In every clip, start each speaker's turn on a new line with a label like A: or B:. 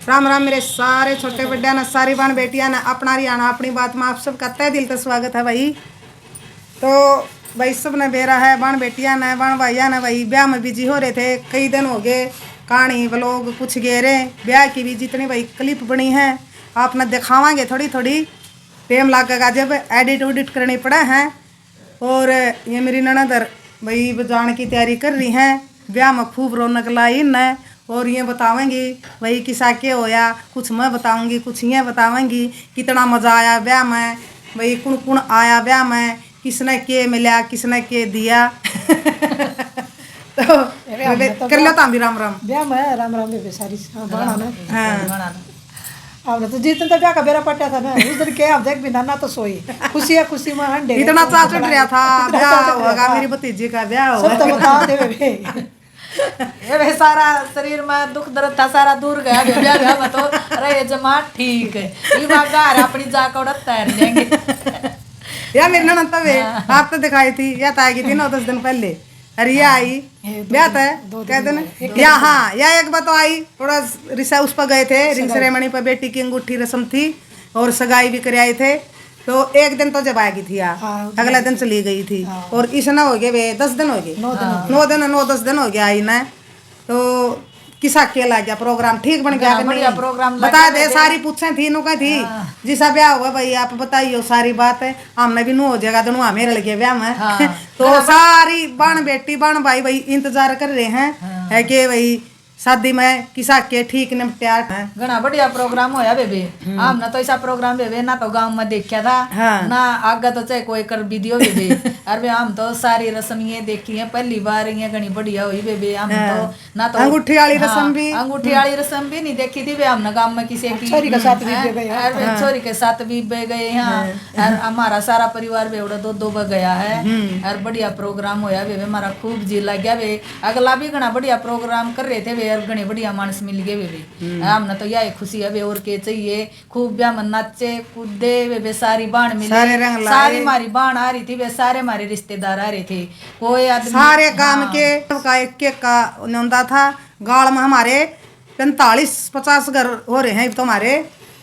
A: राम राम मेरे सारे छोटे बड़े ना सारी बहन बेटियां ना अपना हरियाणा अपनी बात में आप सबका तय दिल से स्वागत है भाई। तो भाई सब ने बेरा है बहन बेटियां ने बहन भाइया ने भाई ब्याह में बिजी हो रहे थे, कई दिन हो गए कहानी व्लॉग कुछ गेरे ब्याह की भी जितनी भाई क्लिप बनी है आपने दिखावांगे थोड़ी थोड़ी टाइम लगेगा जब एडिट उडिट करनी पड़ा है। और ये मेरी ननदर भाई बजाने की तैयारी कर रही हैं, ब्याह में खूब रौनक लाई न और ये बतावेंगी भाई किसा के होया, कुछ मैं बताऊंगी कुछ ये बतावेंगी कितना मज़ा आया ब्याह में, भाई कौन कौन आया ब्याह में, किसने के मिला किसने के दिया तो कर लो ताम भी राम राम
B: ब्याह में राम राम भी सारी बना ना।
A: हाँ
B: अब तो जिस दिन तक ब्याह का बेरा पटा था ना उस दिन के आप देख बिना ना तो सोई खुशी है खुशी में हंडे
A: इतना चा चढ़ रहा था ब्याह होगा मेरी भतीजी का ब्याह होगा
B: सब तो बता दे बे
C: ये वे सारा शरीर में दुख दर्द था सारा दूर गया ब्याह ब्याह में तो रहे जमा ठीक है ये बागार अपनी जाकर तैर लेंगे
A: या मेरी ननद तब आप तो दिखाई थी या तो आएगी थी 9-10 दिन पहले अरे ये आई ब्याह था कहते ना या हाँ या एक बार तो आई थोड़ा रिसा उस पर गए थे रिंग सेरेमनी पर बेटी की अंगूठी रस्म थी और सगाई भी कर आए थे। तो एक दिन तो जब आएगी थी यार अगला दिन चली गई थी और इस ना हो गए वे 10 दिन हो गए 9-10 दिन हो गया आई ना। तो किसा के ला गया प्रोग्राम ठीक बन गया
C: बढ़िया प्रोग्राम
A: बता दे सारी पूछे थी नु थी जिसा ब्याह हुआ भाई आप बताइयो सारी बात है हमने भी नु हो जाएगा दोनों हमें लगे ब्याह में तो सारी बहन बेटी बहन भाई भाई इंतजार कर रहे हैं है कि भाई शादी में किसा के ठीक निपटा है
C: घना बढ़िया प्रोग्राम होया बेबे हमने तो ऐसा प्रोग्राम बेबे ना तो गांव में देखा था ना आगे तो चाहे कोई कर वीडियो बेबे अरे हम तो सारी रस्म ये देखी है पहली बार ये घनी बढ़िया हुई बेबे हम तो ना तो
A: अंगूठी वाली रस्म
C: भी नहीं देखी थी हमने गांव में किसी की छोरी के साथ भी बह गए यहाँ हमारा सारा परिवार बेवड़ा दो गया है और बढ़िया प्रोग्राम होया बेबे हमारा खूब जी लग गया बे अगला भी घना बढ़िया प्रोग्राम कर रहे थे वे और घने बढ़िया मानस मिल गए वे हमने तो यही खुशी है वे और के चाहिए खूब ब्याह में नाचे कूदे वे सारी बाण मिले सारी हमारी बाण आ रही थी वे सारे हमारे रिश्तेदार आ रहे थे कोई आदमी
A: सारे काम के का एक एक का नौंदा था गाड़ में हमारे 45-50 घर हो रहे हैं तुम्हारे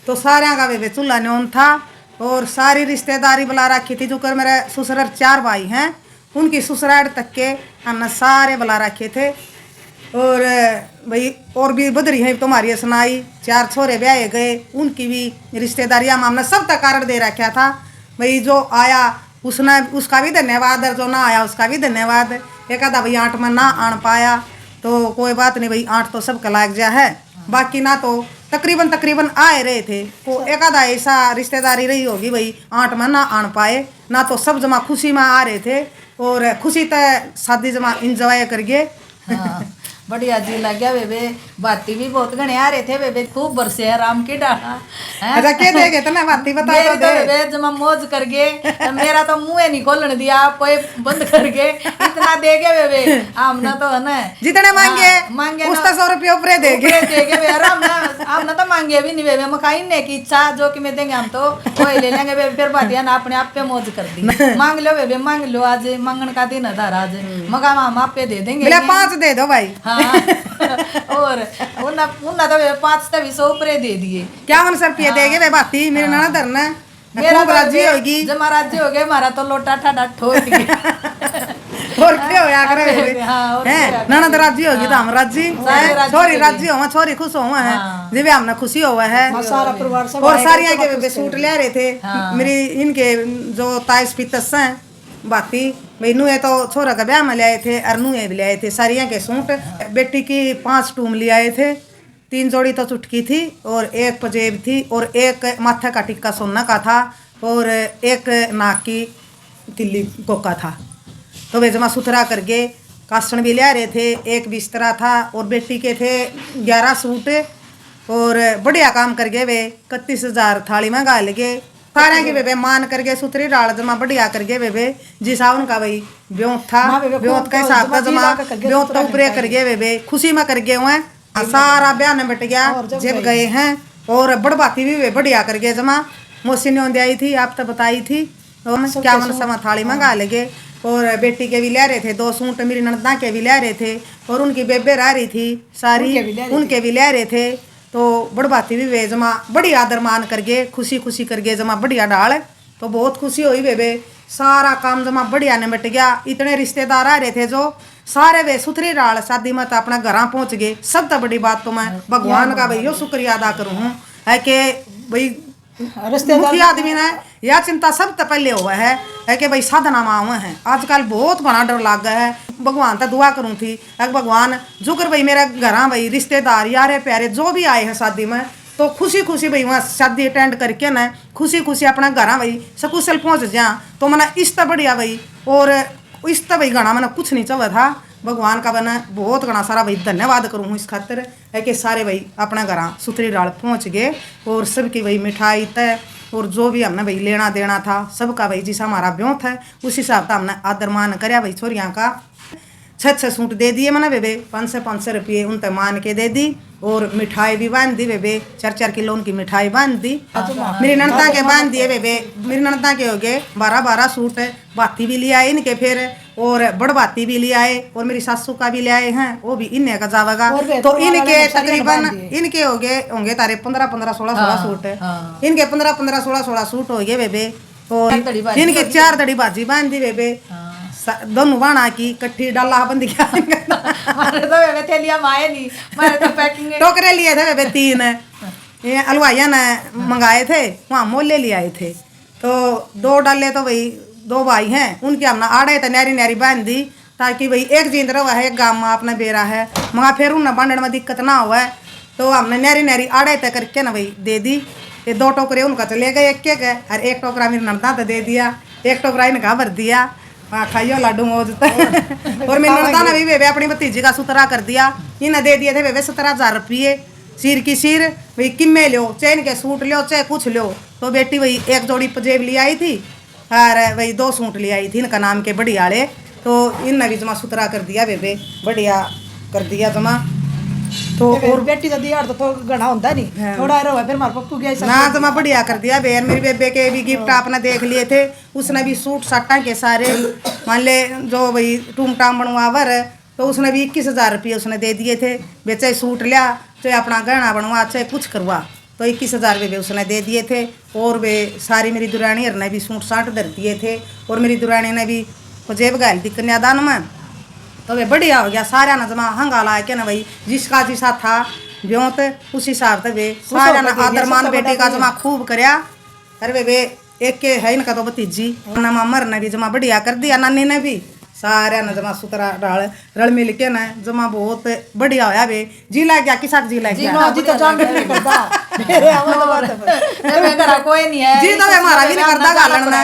A: तो सारे का वे चूल्हा न्योन था और सारी रिश्तेदारी बुला रखी थी जो कर मेरे ससुराल 4 भाई हैं उनकी ससुराल तक के हमने सारे बुला रखे थे। और भाई और भी बदरी है तुम्हारी सुनाई 4 छोरे ब्याह गए उनकी भी रिश्तेदारियां हमने सब तक कारण दे रखा था भाई जो आया उसने उसका भी धन्यवाद और जो ना आया उसका भी धन्यवाद। एक आधा भाई 8 में ना आन पाया तो कोई बात नहीं भाई 8 तो सबका लाग जा है बाकी ना तो तकरीबन आए रहे थे तो एक आधा ऐसा रिश्तेदारी रही होगी भाई 8 में ना आन पाए ना तो सब जमा खुशी में आ रहे थे और खुशी तय शादी जमा इंजॉय करके
C: बढ़िया जी लग गया बेबे बाती भी बहुत घने आ रहे थे बेबे खूब बरसे है राम की डाला
A: अच्छा के देगे तो ना बाती बता दो
C: तो बेबे जमा मौज करके मेरा तो मुंह नहीं खोलने दिया कोई बंद करके इतना देगे बेबे हमने तो है ना
A: जितने मांगे उसका 100 रुपये ऊपर देगे
C: हमने तो मांगे भी नहीं बेबे मकाई ने की इच्छा जो कि मैं देंगे हम तो वही ले लेंगे बेबे फिर बातिया ना अपने आप पे मौज कर दी मांग लो बेबे मांग लो आज मांगने का दिन था आज मका हम आप पे दे देंगे
A: 5 दे दो भाई
C: और उन्ना तो 5 तभी 100 ऊपर दे दिए
A: क्या 1 रुपये देगे वे बाती मेरे ना धरना
C: मेरा राज्य होगी जब राज्य हो गया हमारा तो लोटा ठाडा ठोक गया
A: और क्या होया करे हैं ननद राज्य होगी तो हम राज्य छोरी राज्य हो छोरी खुश हो है जिवे हमने खुशी हुआ है
B: सारा परिवार सब
A: और सारिया के सूट ले रहे थे मेरी इनके जो ताइस पितस हैं बाती मैनू ये तो छोरा का ब्याह में ले आए थे अरनू ये भी ले आए थे सारिया के सूट बेटी की 5 टूम ले आए थे 3 जोड़ी तो चुटकी थी और 1 पजेब थी और 1 माथे का टिक्का सोना का था और 1 नाक की तिल्ली कोका था। तो वे जमा सुथरा करके कास्टन भी ले रहे थे 1 बिस्तरा था और बेटी के थे 11 सूट और बढ़िया काम करके वे 31,000 थाली में गा लगे सारे के बेबे मान करके सुथरी डाल जमा बढ़िया करके बेबे जिसा उनका भाई ब्योत था ब्योत के हिसाब का जमा ब्योत तो ऊपर करके बेबे खुशी में करके हुए सारा ब्याह में बट गया जब गए हैं और बड़बाती भी बढ़िया करके जमा मोसी ने आई थी आप तो बताई थी क्या मन समा थाली में गा लगे और बेटी के भी ले रहे थे 2 सूट मेरी ननदा के भी ले रहे थे और उनकी बेबे रह रही थी सारी उनके भी ले रहे थे तो बड़बाती भी वे जमा बड़ी आदर मान करके खुशी खुशी करके जमा बढ़िया डाल। तो बहुत खुशी हुई वे सारा काम जमा बढ़िया निपट गया। इतने रिश्तेदार आ रहे थे जो सारे वे सुथरी डाल शादी में तो अपना घर पहुंच गए। सब तो बड़ी बात तो मैं भगवान का भाई यो शुक्रिया अदा करूँ हूँ है कि भाई मुखी आदमी ने यह चिंता सब तो पहले हुआ है कि भाई साधना में हुए हैं। आजकल बहुत बड़ा डर लग गया है। भगवान तो दुआ करूँ थी भगवान जुकर भाई मेरा घर भाई रिश्तेदार यारे प्यारे जो भी आए हैं शादी में तो खुशी खुशी भाई वहाँ शादी अटेंड करके ना खुशी खुशी अपना घर भाई सकुशल पहुँच जा। तो मैंने इस तो बढ़िया भाई और इस तो भाई गाना मैंने कुछ नहीं चाहा था। भगवान का मैंने बहुत घना सारा भाई धन्यवाद करूँ इस खातिर है कि सारे भाई अपना घर सुथरी डाल पहुँच गए और सबकी भाई मिठाई तय और जो भी हमने भाई लेना देना था सबका भाई जिसा हमारा ब्यों था उस हिसाब से हमने आदर मान कराया भाई छोरियाँ का। 6 सूट दे दिए मैंने बेबे 500 रुपये उन तक मान के दे दी और मिठाई भी बांध दी बेबे 4 किलो उनकी मिठाई बांध दी। मेरी ननदा के बांध दिए बेबे। मेरी ननदा के हो गए 12 सूट बाती भी ले आए इनके फिर और बड़ बाती भी ले आए और मेरी सासू का भी ले आए हैं वो भी इन्हें का जावेगा। तो इनके तकरीबन इनके हो गए होंगे तारे 15-16 सूट इनके 15-16 सूट हो गए बेबे। और इनके 4 दड़ी बाजी बांध दी बेबे दोनों बाणा की कट्ठी डाला बंद किया। टोकरे लिए थे बेबे 3 ये हलवाइया ने मंगाए थे वहाँ मोले ले आए थे। तो 2 डाले तो भाई 2 भाई हैं उनके हमने आड़े तो न्यारी न्यारी बांध दी ताकि भाई एक जींद रहा है एक गाँव में अपना बेरा है मगर फिर उन्हें बांधने में दिक्कत ना हुआ है। तो हमने न्यारी न्यारी आड़े तक करके ना भाई दे दी। ये 2 टोकरे उनका चले गए एक और 1 टोकरा मेरी ननदा तो दे दिया 1 टोकरा इनका भर दिया खाइयो लाडू मौज। और मेरी ननदा ने भी बेबे अपनी भतीजी का सुतरा कर दिया। इन्हें दे दिए थे बेबे 17,000 रुपये सिर की सिर भाई किम्मे लो चैन के सूट लो चाहे कुछ लो। तो बेटी वही 1 जोड़ी पजेब ले आई थी और वही 2 सूट ले आई थी इनका नाम के बढ़िया वाले। तो इनने भी जमा सुतरा कर दिया बेबे बढ़िया कर दिया जमा। तो
B: और बेटी तो दिया तो घना होता नहीं थोड़ा रहा फिर मार पप्पू गया
A: ना जमा बढ़िया कर दिया बेर। मेरी बेबे के भी गिफ्ट आपने देख लिए थे उसने भी सूट साटा के सारे मान ले जो भाई टूम टाम बनवावर तो उसने भी 21,000 रुपये उसने दे दिए थे। बेचे सूट लिया चाहे अपना गहना बनवा चाहे कुछ करवा तो 21,000 रुपये उसने दे दिए थे। और वे सारी मेरी दुरानी ने भी सूट साट धर दिए थे और मेरी दुरानी ने भी जेब गाल दी कन्यादान में। तो वे बढ़िया हो गया सारा ना जमा हंगा ला के ना भाई जिसका जिसा था ब्योत उस हिसाब से वे सारा ना आदर मान बेटे का जमा खूब करया। अरे वे एक के है इनका तो भतीजी ना मामर ने भी जमा बढ़िया कर दिया नानी ने भी सारा ना जमा सुतरा डाल रल मिल के ना जमा बहुत बढ़िया होया वे। जी लग गया किसा जी लग गया
B: जी तो जान नहीं करता
C: कोई नहीं है
A: जी तो हमारा भी नहीं करता गालन ना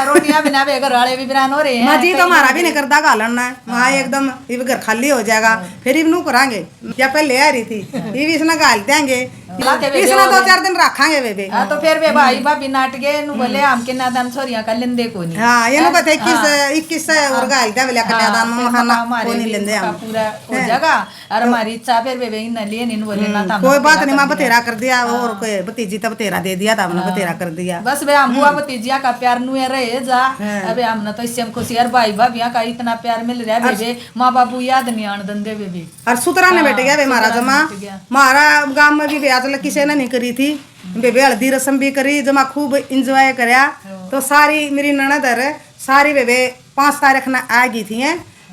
C: रोटियां बिना वे घर वाले भी बिरान हो रहे हैं।
A: जी तो हमारा भी नहीं करता गालन ना वहाँ एकदम ये घर खाली हो जाएगा फिर इवनू करांगे या पहले आ रही थी ये भी इसने गाल देंगे इसने 2-4 दिन रखेंगे बेबे।
C: तो फिर वे भाई भाभी नाट गए नु बोले हम के नादान छोरियां का लेंदे को नहीं।
A: हां ये नु बता 21 और गाल दे बोले कन्यादान में खाना को नहीं लेंदे हम
C: पूरा हो जाएगा और हमारी इच्छा फिर वे इन लिए नहीं बोले ना था
A: कोई बात नहीं मां बतेरा कर दिया और कोई भतीजी तो बतेरा दे दिया था हमने बतेरा कर दिया
C: बस वे हम बुआ भतीजिया का प्यार नु रहे जा। अबे हमने तो इससे हम खुशी यार भाई भाभियां का इतना प्यार मिल रहा है बेबे मां बाबू याद नहीं आन दंदे बेबे
A: और सुतरा ने बैठ गया वे मारा जमा मारा गांव में भी ब्याज लकी से नहीं करी थी बेबे हल्दी रस्म भी करी जमा खूब एंजॉय करया। तो सारी मेरी ननद सारी बेबे 5 तारीख ना आ गई थी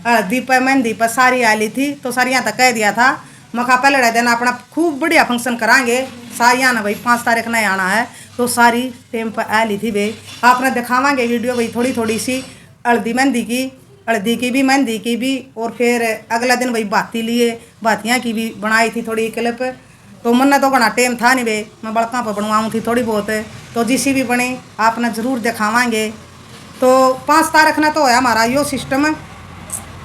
A: हल्दी पर मेहंदी पर सारी आ ली थी। तो सारियां तक कह दिया था मखा पहले दिन अपना खूब बढ़िया फंक्शन करांगे सारियां ना भाई 5 तारीख ना आना है। तो सारी टाइम पर आ ली थी वे आपने दिखावांगे वीडियो भाई थोड़ी थोड़ी सी हल्दी की भी और फिर अगला दिन भाई बाती लिए बातियाँ की भी बनाई थी थोड़ी क्लिप। तो मन तो बना टाइम था नहीं वे मैं बड़का पर बनवाऊँ थी थोड़ी बहुत तो जिसी भी बनी आपने ज़रूर दिखावांगे। तो 5 तारीख ना तो है हमारा यो सिस्टम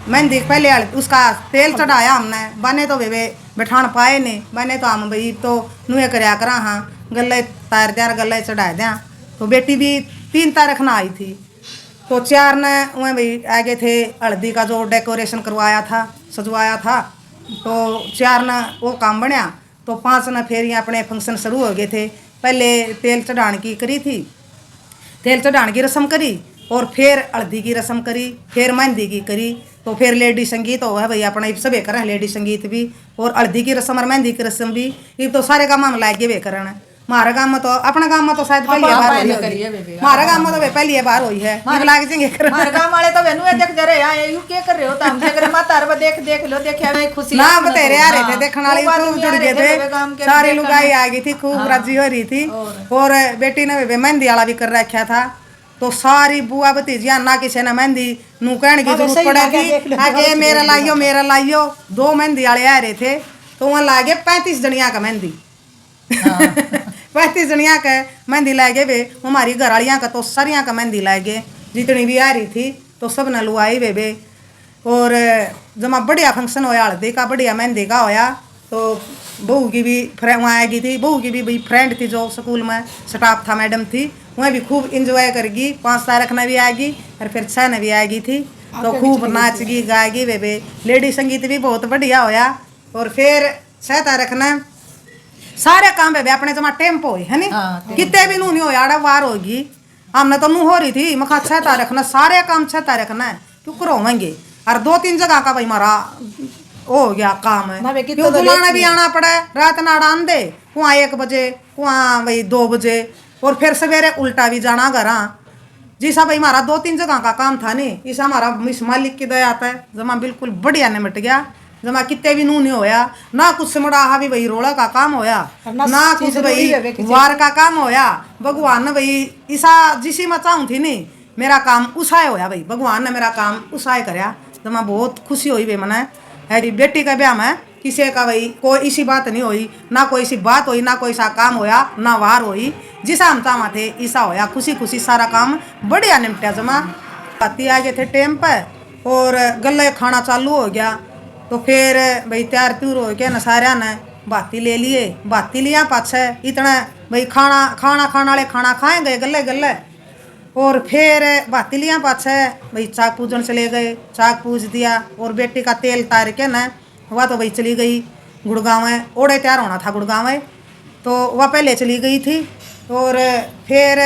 A: मेहंदी पहले उसका तेल चढ़ाया हमने बने तो वे बैठान पाए नहीं बने तो हम भाई तो नुए करया करा हाँ गले तार दिया गले चढ़ा दिया। तो बेटी भी 3 तारीख ना आई थी। तो 4 ने वह भाई आगे थे हल्दी का जो डेकोरेशन करवाया था सजवाया था। तो 4 ने वो काम बनया। तो 5 ने फिर यहाँ अपने फंक्शन शुरू हो गए थे। पहले तेल चढ़ाने की करी थी तेल चढ़ाने की रस्म करी और फिर हल्दी की रस्म करी फिर मेहंदी की करी। तो फिर लेडी संगीत हो है भाई अपना सब करें लेडी संगीत भी, और हल्दी की रस्म और मेहंदी की रस्म भी, ये तो सारे काम हम लागे वे करन। हमारे गांव में तो अपना गांव में तो शायद पहली बार हुई है, हमारे गांव में तो पहली बार हुई है, लाग जाएंगे
C: हमारे गांव वाले तो वेनु देख जरे आए यू क्या कर रहे हो, तो हम देख रहे माता रे देख लो देखिया में खुशी
A: ना बतेरे आ रहे थे देखने वाले खूब जुड़ गए थे, सारी लुगाई आ गई थी, खूब राजी हो रही थी। और बेटी ने मेहंदी वाला भी कर रखा था, तो सारी बुआ भतीजियां ना किसी ने मेहंदी नू कहने की जरूरत पड़ेगी आगे मेरा लाइयो 2 मेहंदी वाले आ रहे थे, तो वहाँ लागे 35 जनिया का मेहंदी 35 जनिया का मेहंदी लागे वे, हमारी घरवालियाँ का तो सारियाँ का मेहंदी लागे, जितनी भी आ रही थी तो सब न लुआई वे। और जमा बढ़िया फंक्शन होया हल्दी का, बढ़िया मेहंदी का होया, तो बहू की भी वहाँ आएगी थी, बहू की भी भाई फ्रेंड थी जो स्कूल में स्टाफ था मैडम थी, वह भी खूब इंजॉय करेगी, 5 तारीख ने भी आएगी और फिर 6 ने भी आएगी थी, तो खूब नाचगी गाएगी वे लेडी संगीत भी बहुत बढ़िया होया। और फिर 6 तारीख ने सारे काम वे अपने जमा टेम्पो है नी, कितने भी नू नहीं होया वार होगी, हमने तो नू हो रही थी मखा 6 तारीख ने सारे काम 6 तारीख ने क्यों करवाएंगे, और 2-3 जगह का भाई हमारा हो गया काम है, क्यों बुलाने भी आना पड़ा, रात ना डाल दे वहाँ 1 बजे वहाँ भाई 2 बजे, और फिर सवेरे उल्टा भी जाना घर। जिसा भाई हमारा 2-3 जगह का काम था नहीं, इस हमारा मिस मालिक की दया आता है जमा बिल्कुल बढ़िया निमट गया, जमा कितने भी नू नहीं होया, ना कुछ सिमड़ा भी भाई रोड़ा का काम होया, ना कुछ भाई वार का काम होया, भगवान ने भाई ईसा जिसी में चाहूँ थी नहीं मेरा काम उसाए होया भाई, भगवान ने मेरा काम उसाए करया, जमा बहुत खुशी हुई भाई मना है। बेटी का ब्याह में किसी का भाई कोई इसी बात नहीं हुई, ना कोई सी बात हुई, ना कोई सा काम होया, ना वार हुई, जिसा हम चाहवा थे ईसा होया, खुशी खुशी सारा काम बढ़िया निपटा। जमा पति आ गए थे टेम पर और गले खाना चालू हो गया, तो फिर भाई तैयार त्यूर हो गया न सारिया ने बाती ले लिए, बाती लिया पाछे इतना भाई खाना खाने वाले खाना खाएंगे गले गले, और फिर बाती लिया पाछे भाई चाक पूजन चले गए, चाक पूज दिया, और बेटी का तेल तार के न वह तो भाई चली गई गुड़गांव, ओड़े तैयार होना था गुड़गांव, तो वह पहले चली गई थी। और फिर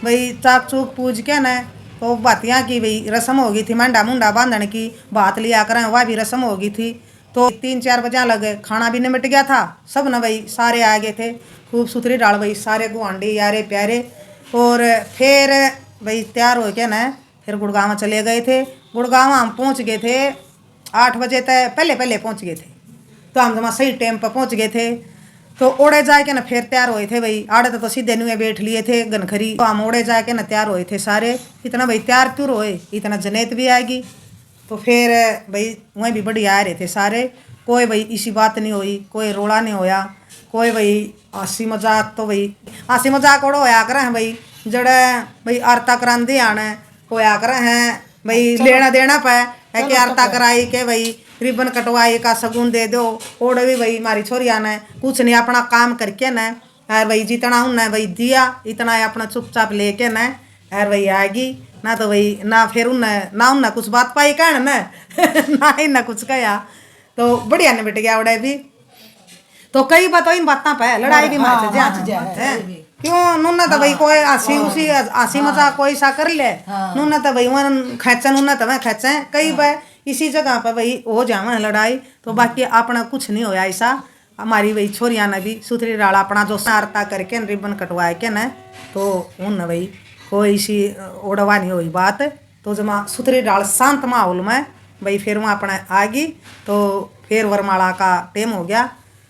A: भाई चाक चूक पूज के न तो बातियाँ की भाई रस्म हो गई थी, मंडा मुंडा बांधने की बात लिया करें, वह भी रस्म हो गई थी, तो 3-4 बजे लगे, खाना भी निमट गया था, सब न भाई सारे आ गए थे, खूब सुथरी डाल भाई सारे गुआंढी यारे प्यारे। और फिर भाई तैयार हो के न फिर गुड़गांव चले गए थे, गुड़गांव हम पहुंच गए थे 8 बजे तक, पहले पहुंच गए थे, तो हम जमा सही टाइम पर पहुंच गए थे। तो ओड़े जाके न फिर तैयार हुए थे भाई, आड़े तो सीधे नुए बैठ लिए थे गनखरी, तो हम ओड़े जाके न तैयार हुए थे सारे, इतना भाई तैयार त्यूर हुए, इतना जनेत भी आएगी, तो फिर भाई वहीं भी बढ़िया आ रहे थे सारे, कोई भाई इसी बात नहीं हुई, कोई रोड़ा नहीं होया, कोई भाई हंसी मजाक, तो भाई हंसी मजाक ओड़ो होया करे हैं भाई, जड़े भाई आरता करांदे आने होया करे हैं भाई, लेना देना पे कि आरता कराई के भाई रिबन कटवाई का सगुन दे दो, ओड़े भी भाई हमारी छोरिया ने कुछ नहीं अपना काम करके न यार भाई जितना उन्हें भाई दिया इतना अपना चुपचाप लेके न यार भाई आएगी, ना तो भाई ना फिर उन्हें कुछ बात पाई कहने न ना ही ना कुछ कहा, तो बढ़िया ने बिट गया उड़े भी। तो कई बात इन बातों पे लड़ाई भी मच जाए, क्यों नूना तो भाई कोई हंसी मजाक कोई सा कर ले, नूना तो भाई वहाँ खेचे, नूना तो वह खेचे, कई बार इसी जगह पर भाई हो जावे लड़ाई, तो बाकी अपना कुछ नहीं होया ऐसा। हमारी भाई छोरिया ने भी सुथरी डाला अपना जो सारता करके रिबन कटवाए के न, तो उन भाई कोई सी ओड़वा नहीं हुई बात, तो जमा सुथरी डाल शांत माहौल में भाई फिर वहाँ अपना आ गई, तो फिर वरमाला का टेम हो गया,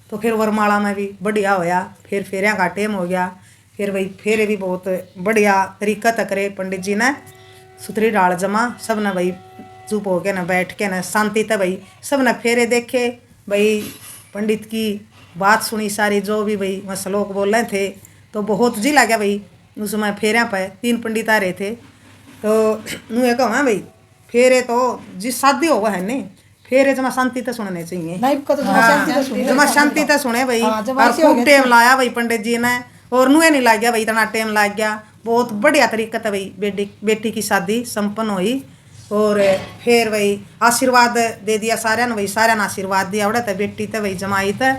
A: तो फिर वरमाला में भी बढ़िया होया, फिर फेरिया का टेम हो गया, फिर भाई फेरे भी बहुत बढ़िया तरीका तक करे पंडित जी ने, सुथरी डाल जमा सब ने भाई चुप हो के न बैठ के न शांति तक भाई सब ने फेरे देखे, भाई पंडित की बात सुनी सारी, जो भी भाई वह श्लोक बोल रहे थे, तो बहुत जी लगा भाई उसमें फेरिया पे 3 पंडित आ रहे थे, तो नुए कहा भाई फेरे तो जिस शादी होगा है नहीं फेरे जमा शांति तो सुनने चाहिए, जमा शांति तो सुने भाई, और खूब टेम लाया भाई पंडित जी ने, और नुए नहीं लग गया भाई इतना टेम लग गया, बहुत बढ़िया तरीका था भाई बेटी की शादी संपन्न हुई। और फिर भाई आशीर्वाद दे दिया सारे ने, भाई सारे ने आशीर्वाद दिया उड़ा था बेटी तो भाई जमाई था,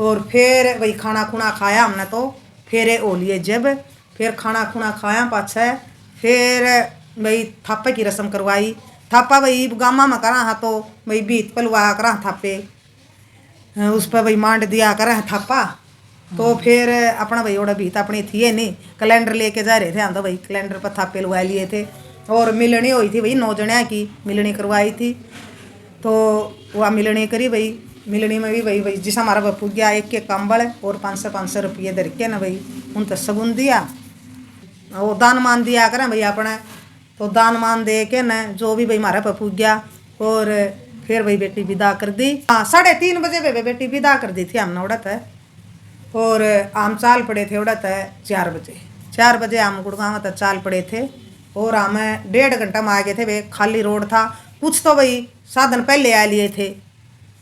A: और फिर भाई खाना खुना खाया हमने, तो फेरे हो लिए जब फिर खाना खुना खाया पाछे, फिर भाई थापे की रस्म करवाई, थापा भाई गामा में करा हा तो भाई बीत पलवा करा थापे उस पर भाई मांड दिया करा थापा। तो फिर अपना भाई ओड़ा बीत अपनी थी है नहीं, कैलेंडर लेके जा रहे थे हम तो भाई कैलेंडर पर थापे लगा लिए थे। और मिलनी हुई थी भाई 9 जणिया की मिलनी करवाई थी। तो वह मिलनी करी भाई, मिलनी में भी भाई जिस हमारा बापू गया एक कंबल और 500 रुपये धर के ना भाई उन तो सगुन दिया, वो दान मान दिया करें भाई अपने। तो दान मान दे के न जो भी भाई हमारा बापू गया और फिर भाई बेटी विदा कर दी। हाँ 3:30 बजे भाई बेटी विदा कर दी थी हमने उड़त है। और हम चाल पड़े थे उड़त है 4 बजे हम गुड़गांव तक चाल पड़े थे। और हमें 1.5 घंटा में आ गए थे भाई, खाली रोड था। कुछ तो भाई साधन पहले आ लिए थे,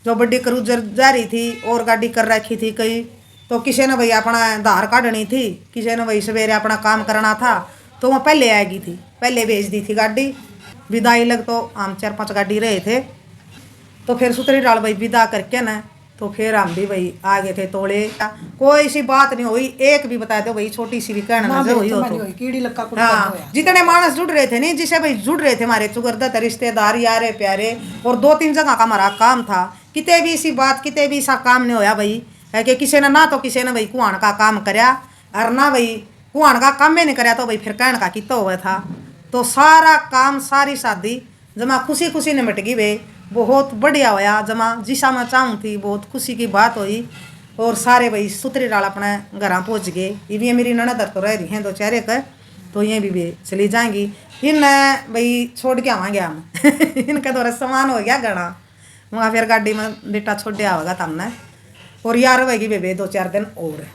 A: जो बड़ी क्रूजर जा रही थी और गाड़ी कर रखी थी कई। तो किसी ने भाई अपना धार काटनी थी, किसी ने भाई सवेरे अपना काम करना था, तो वह पहले आ गई थी, पहले भेज दी थी गाड़ी। विदाई लग तो हम 4-5 गाड़ी रहे थे। तो फिर सुतरी डाल भाई विदा करके ना तो फिर हम भी भाई आ गए थे तोड़े। कोई सी बात नहीं हुई, एक भी बता दो भाई छोटी सी भी कहना नजर हुई हो तो।
B: कीड़ी लक्का
A: हाँ जितने मानस जुड़ रहे थे नहीं, जिसे भाई जुड़ रहे थे हमारे चुगरदत रिश्तेदार यारे प्यारे। और 2-3 जगह का हमारा काम था, कितने भी सी बात कितने भी सा काम नहीं होया भाई है कि किसी ने ना तो किसी ने भाई कुआन का काम करया और ना भाई कुआन का काम में नहीं करया तो भाई फिर कहन का कितना हुआ था। तो सारा काम सारी शादी जमा खुशी खुशी निमट गई भाई, बहुत बढ़िया होया। जमा जिसा मैं चाहूँ थी बहुत खुशी की बात हुई। और सारे भाई सुतरी डाल अपने घर पहुँच गए। ये भी मेरी ननद तो रह रही हैं 2-4 एक, तो ये भी चली जाएंगी। इन भाई छोड़ के आवांगे हम इनका थोड़ा सामान हो गया घना, वहाँ फिर गाड़ी में बेटा छोड़ दिया होगा तमने। और यार होगी बेबे 2-4 दिन और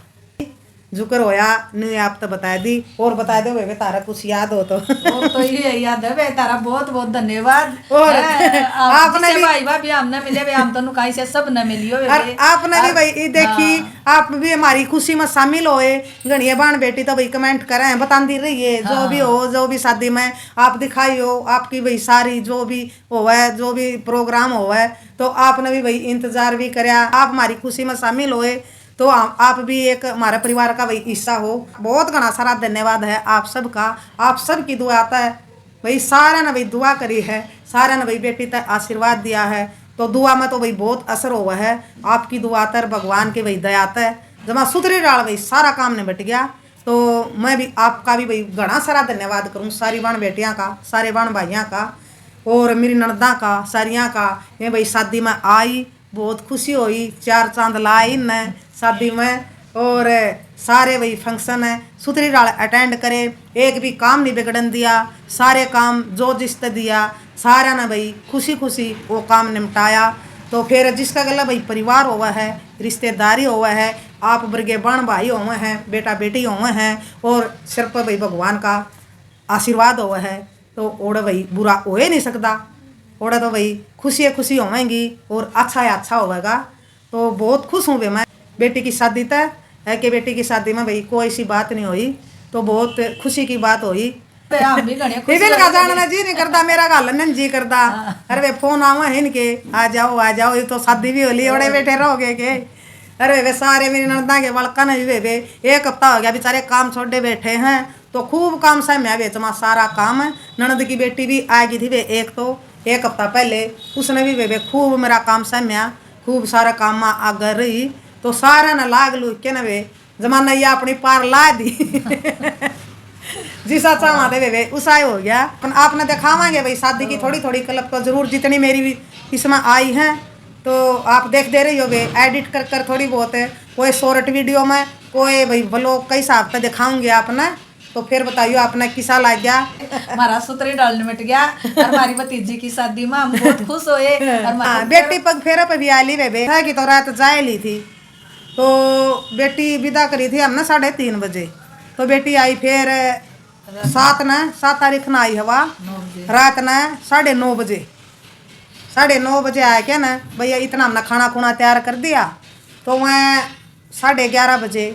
A: जुकर होया नहीं आप तो बता दी। और बता दो बेबे तारा कुछ याद हो तो।
C: और तो ये याद है बे तारा बहुत बहुत धन्यवाद।
A: और
C: आपने भी भाई भाभी हमने मिले बे, हम तो कहीं से सब न मिलियो बे।
A: और आपने भी भाई ये देखी आप भी हमारी खुशी में शामिल होए। गणिया बाण बेटी तो भाई कमेंट करें बताती रहिए, जो भी हो जो भी शादी में आप दिखाई हो आपकी भाई सारी जो भी होवे जो भी प्रोग्राम होवे तो आपने भी भाई इंतजार भी कराया, आप हमारी खुशी में शामिल होए। तो आप भी एक हमारे परिवार का भाई हिस्सा हो। बहुत घना सारा धन्यवाद है आप सबका, आप सब की दुआ आता है भाई। सारा ने भाई दुआ करी है, सारा ने भाई बेटी तक आशीर्वाद दिया है। तो दुआ में तो भाई बहुत असर हुआ है आपकी दुआ तर भगवान के भाई दया है। जमा सुधरी डाल भाई सारा काम निपट गया। तो मैं भी आपका भी भाई घना सारा धन्यवाद करूँ, सारी बाण बेटियाँ का, सारे बाण भाइयों का और मेरी ननदा का, सारियाँ का। ये भाई शादी में आई बहुत खुशी हुई, 4 चांद लाई न शादी में। और सारे वही फंक्शन है सुथरी डाल अटेंड करे, एक भी काम नहीं बिगड़न दिया। सारे काम जो जिस दिया सारा ने भाई खुशी खुशी वो काम निपटाया। तो फिर जिसका गला भाई परिवार हुआ है, रिश्तेदारी हुआ है, आप बर्गे बाण भाई हुए हैं, बेटा बेटी हुए हैं और सिर पर भाई भगवान का आशीर्वाद हुआ है। तो ओड़ा भाई बुरा हो ही नहीं सकता, ओड़ा तो भाई खुशी खुशी होवेंगी और अच्छा है अच्छा होगा। तो बहुत खुश हूँ मैं बेटी की शादी तय है कि बेटी की शादी में भाई कोई सी बात नहीं हुई, तो बहुत खुशी की बात हुई। इवन का जानना जी नहीं करता, मेरा का ललन जी करता। अरे वे फोन आवा है इनके आ जाओ, ये तो शादी भी होली ओड़े बैठे रहोगे के। अरे वे सारे मेरी ननदा के बड़का ने वे 1 हफ्ता हो गया बेचारे काम छोड़े बैठे हैं। तो खूब काम सहम्या बेचमा सारा काम है। ननद की बेटी भी आ गई थी वे 1 हफ्ता पहले, उसने भी वे खूब मेरा काम सहम्या, खूब सारा काम में आगे रही। तो सारा न लाग लू के न वे जमाना ये अपनी पार ला दी जिसा चाहवा दे वे उसा हो गया। आपने दिखावांगे भाई शादी की थोड़ी थोड़ी क्लिप तो जरूर जितनी मेरी भी इसमें आई हैं तो आप देख दे रही हो वे एडिट कर कर थोड़ी बहुत है, कोई शॉर्ट वीडियो में कोई भाई ब्लॉग कई हिसाब से दिखाऊंगे आपने। तो फिर बताइयो आपने किसा लग गया।
C: हमारा सुतरी डाल मिट गया और हमारी भतीजी की शादी में हम बहुत खुश हुए। और
A: बेटी पग फेरा पे भी आली वे की तो रात जाए ली थी। तो बेटी विदा करी थी हमने 3:30 बजे। तो बेटी आई फिर 7 तारीख न आई हवा रात न 9:30 बजे। 9:30 बजे आया क्या ना भैया इतना हमने खाना खुना तैयार कर दिया। तो वह 11:30 बजे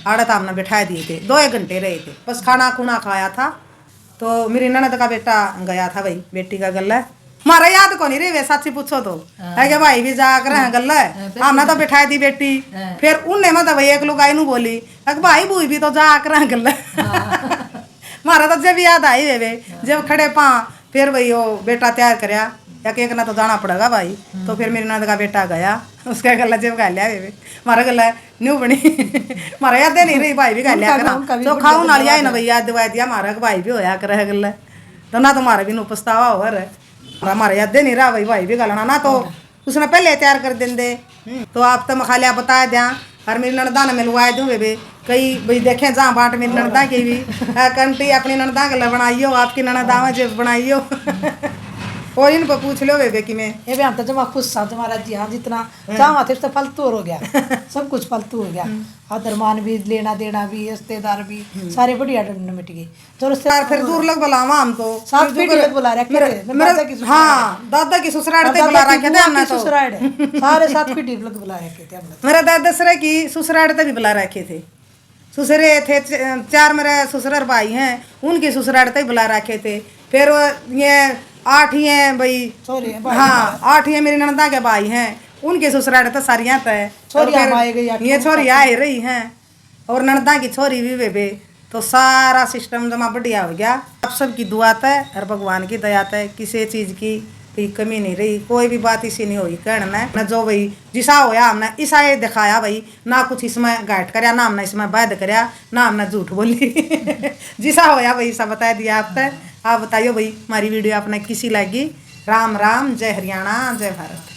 A: आड़त हमने बैठा दिए थे, 2 घंटे रहे थे बस खाना खुना खाया था। तो मेरी ननद का बेटा गया था भाई बेटी का गला मारा याद को नहीं रे सच्ची पूछो तो है कि भाई भी जाकर रहे गला हमने तो बैठा दी बेटी। फिर उनने मतलब भाई एक लोग आई नू बोली भाई बूई भी तो जाकर रहे गला मारा तो जब याद आई वे जब खड़े पा फिर वही वो बेटा तैयार करया या एक ना तो जाना पड़ेगा भाई। तो फिर मेरी नंद का बेटा गया, उसका गला जेब गा लिया बेबे मारा गला न्यू बनी मारा याद नहीं रही भाई भी गा लिया करा तो खाऊ ना लिया ना भैया दवा दिया मारा भाई भी होया कर गला तो ना तुम्हारा भी नो पछतावा हो रहा हमारा याद नहीं रहा भाई भी गलना ना तो उसने पहले तैयार कर देंगे। तो आप तो मखालिया बता दिया और मेरी ननदा ने मिलवाए दूँ बेबे कई भाई देखें जहाँ बाट मेरी ननदा की भी कंटी अपनी ननदा के लिए बनाइयो आपकी ननदा जब बनाइयो और इन पर पूछ लो बेबे कि मैं
B: ये भी हम तो जमा खुश था तुम्हारा जी हाँ जितना चाहवा थे तो फालतू हो गया सब कुछ फालतू हो गया आदरमान भी लेना देना भी रिश्तेदार भी सारे बढ़िया मिट गए। तो
A: फिर दूर लग बुलावा हम तो
B: सात पीढ़ी लग बुला रखे
A: हाँ दादा की ससुराल पे बुला रखे थे हमने तो
B: सारे 7 पीढ़ी लग बुला रखे थे हमने।
A: मेरा दादा ससुर की ससुराल पे भी बुला रखे थे ससुरे थे 4 मेरे ससुर भाई हैं उनकी ससुराल पे बुला रखे थे। फिर ये 8 ही हैं भाई हाँ 8 ही मेरी ननदा के भाई हैं उनके ससुराल तो सारियाँ तय ये छोरी आ रही हैं और ननदा की छोरी भी बेबे तो सारा सिस्टम जमा बढ़िया हो गया। आप सबकी दुआ तय और भगवान की दया तय किसी चीज़ की कोई कमी नहीं रही कोई भी बात इसी नहीं हुई कहना न जो भाई जिसा होया हमने ईसा ये दिखाया भाई ना कुछ इसमें गाइड करया ना हमने इसमें वैध करया ना हमने झूठ बोली जिसा होया भाई सब बता दिया आप तय। आप बताइयो भाई हमारी वीडियो आपने किसी लगी। राम राम जय हरियाणा जय भारत।